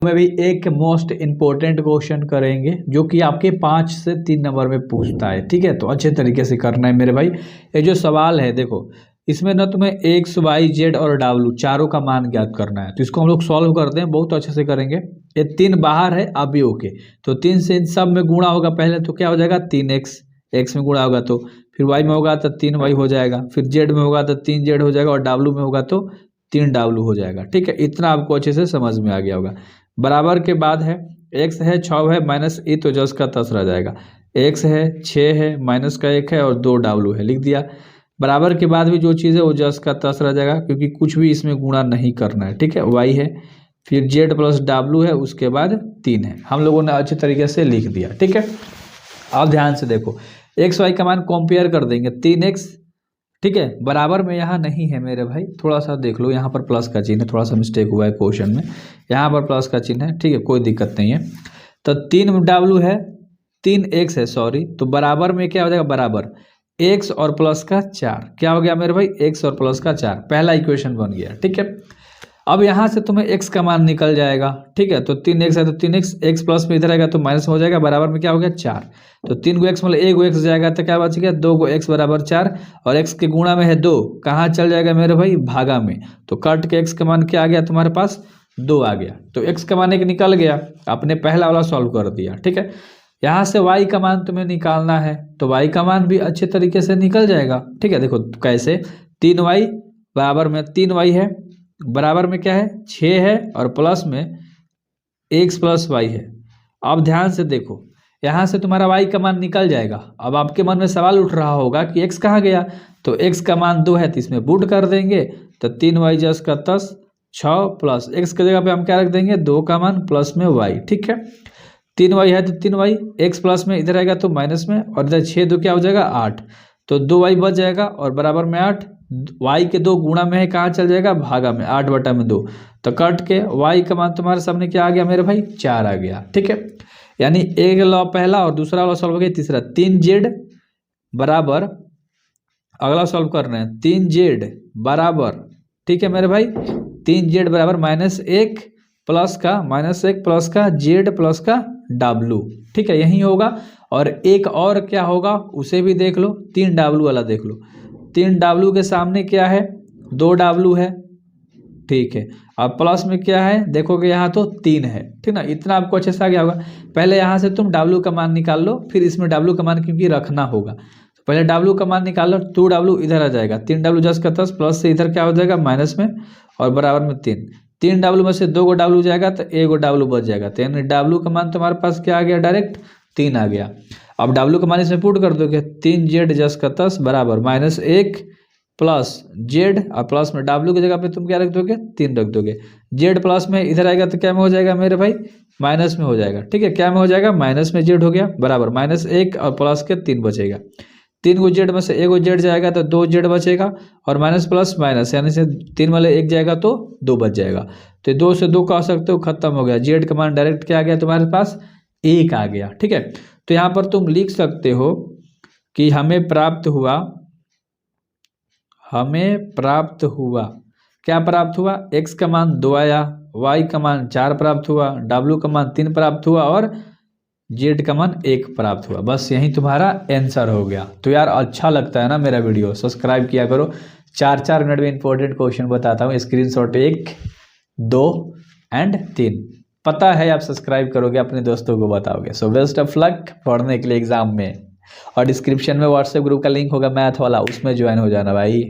में भी एक मोस्ट इम्पोर्टेंट क्वेश्चन करेंगे जो कि आपके 5 से 3 नंबर में पूछता है। ठीक है, तो अच्छे तरीके से करना है मेरे भाई। ये जो सवाल है देखो, इसमें ना तुम्हें एक्स वाई जेड और डब्ल्यू चारों का मान ज्ञात करना है। तो इसको हम लोग सॉल्व करते हैं, बहुत अच्छे से करेंगे। ये 3 बाहर है अवयव के, तो 3 से इन सब में गुणा होगा पहले, तो क्या हो जाएगा 3x, एक्स में गुणा होगा तो फिर वाई में होगा तो 3y हो जाएगा, फिर जेड में होगा तो 3z हो जाएगा, और डब्ल्यू में होगा तो 3w हो जाएगा। ठीक है, इतना आपको अच्छे से समझ में आ गया होगा। बराबर के बाद है x है 6 है माइनस e, तो जस का तस रह जाएगा। x है 6 है माइनस का 1 है और 2w है, लिख दिया। बराबर के बाद भी जो चीज़ है वो जस का तस रह जाएगा, क्योंकि कुछ भी इसमें गुणा नहीं करना है। ठीक है, y है, फिर z प्लस w है, उसके बाद 3 है। हम लोगों ने अच्छे तरीके से लिख दिया। ठीक है, अब ध्यान से देखो, एक्स वाई का मान कंपेयर कर देंगे। 3x, ठीक है, बराबर में यहाँ नहीं है मेरे भाई, थोड़ा सा देख लो, यहाँ पर प्लस का चिन्ह है, थोड़ा सा मिस्टेक हुआ है क्वेश्चन में, यहाँ पर प्लस का चिन्ह है। ठीक है, कोई दिक्कत नहीं है। तो 3w है, 3x है, सॉरी, तो बराबर में क्या हो जाएगा, बराबर x और प्लस का 4, क्या हो गया मेरे भाई, x और प्लस का 4, पहला इक्वेशन बन गया। ठीक है, अब यहाँ से तुम्हें x का मान निकल जाएगा। ठीक है, तो 3x है तो 3x, x प्लस में इधर आएगा तो माइनस हो जाएगा, बराबर में क्या हो गया 4। तो 3 गो x मतलब 1 गो x जाएगा तो क्या बच गया 2 गो x बराबर 4, और x के गुणा में है 2, कहाँ चल जाएगा मेरे भाई, भागा में, तो कट के x का मान क्या आ गया तुम्हारे पास, 2 आ गया। तो x का मान एक निकल गया, आपने पहला वाला सॉल्व कर दिया। ठीक है, यहाँ से y का मान तुम्हें निकालना है, तो y का मान भी अच्छे तरीके से निकल जाएगा। ठीक है, देखो कैसे, 3y बराबर में 3y है, बराबर में क्या है 6 है, और प्लस में x प्लस वाई है। अब ध्यान से देखो, यहाँ से तुम्हारा y का मान निकल जाएगा। अब आपके मन में सवाल उठ रहा होगा कि x कहाँ गया, तो x का मान 2 है तो इसमें पुट कर देंगे, तो 3y जस का 10, 6 प्लस x की जगह पे हम क्या रख देंगे 2 का मान प्लस में y। ठीक है, 3y है तो 3y, x प्लस में इधर आएगा तो माइनस में, और इधर 6 2 क्या हो जाएगा 8, तो 2y बच जाएगा, और बराबर में 8, y के 2 गुणा में है, कहाँ चल जाएगा भागा में, 8 बटा में 2, तो कट के y का मान तुम्हारे सामने क्या आ गया मेरे भाई 4 आ गया। ठीक है, यानी एक लॉ पहला और दूसरा वाला सॉल्व हो गया, तीसरा 3z बराबर, अगला सॉल्व कर रहे हैं 3z बराबर, ठीक है मेरे भाई, 3z बराबर -1 प्लस का -1 प्लस का z प्लस का w। ठीक है, यही होगा। और एक और क्या होगा उसे भी देख लो, 3w वाला देख लो, 3w के सामने क्या है 2w है। ठीक है, अब प्लस में क्या है देखोगे यहाँ तो 3 है। ठीक ना, इतना आपको अच्छे से आ गया होगा। पहले यहाँ से तुम w का मान निकाल लो, फिर इसमें w का मान क्योंकि रखना होगा, तो पहले w का मान निकाल लो, 2w इधर आ जाएगा, 3w जस का 10 प्लस से इधर क्या हो जाएगा माइनस में, और बराबर में 3w में से 2 गो w जाएगा तो 1 गो w बच जाएगा, तो यानी w का मान तुम्हारे पास क्या आ गया डायरेक्ट 3 आ गया। अब w का मान इसमें पुट कर दोगे, 3z जस का 10 बराबर -1 प्लस z, और प्लस में w की जगह पे तुम क्या रख दोगे 3 रख दोगे, z प्लस में इधर आएगा तो क्या में हो जाएगा मेरे भाई माइनस में हो जाएगा। ठीक है, क्या में हो जाएगा माइनस में z हो गया, बराबर -1 और प्लस के 3 बचेगा, 3 गो z में से 1 गो z जाएगा तो 2z बचेगा, और माइनस प्लस माइनस यानी से 3 वाले 1 जाएगा तो 2 बच जाएगा, तो 2 से 2 कह सकते हो खत्म हो गया, z का मान डायरेक्ट क्या आ गया तुम्हारे पास 1 आ गया। ठीक है, तो यहाँ पर तुम लिख सकते हो कि हमें प्राप्त हुआ क्या प्राप्त हुआ, x का मान 2 आया, y का मान 4 प्राप्त हुआ, w का मान 3 प्राप्त हुआ, और z का मान 1 प्राप्त हुआ। बस यही तुम्हारा आंसर हो गया। तो यार अच्छा लगता है ना मेरा वीडियो, सब्सक्राइब किया करो। 4-4 मिनट में इंपॉर्टेंट क्वेश्चन बताता हूँ, स्क्रीनशॉट 1, 2 एंड 3। पता है आप सब्सक्राइब करोगे, अपने दोस्तों को बताओगे। सो बेस्ट ऑफ लक पढ़ने के लिए एग्जाम में, और डिस्क्रिप्शन में व्हाट्सएप ग्रुप का लिंक होगा मैथ वाला, उसमें ज्वाइन हो जाना भाई।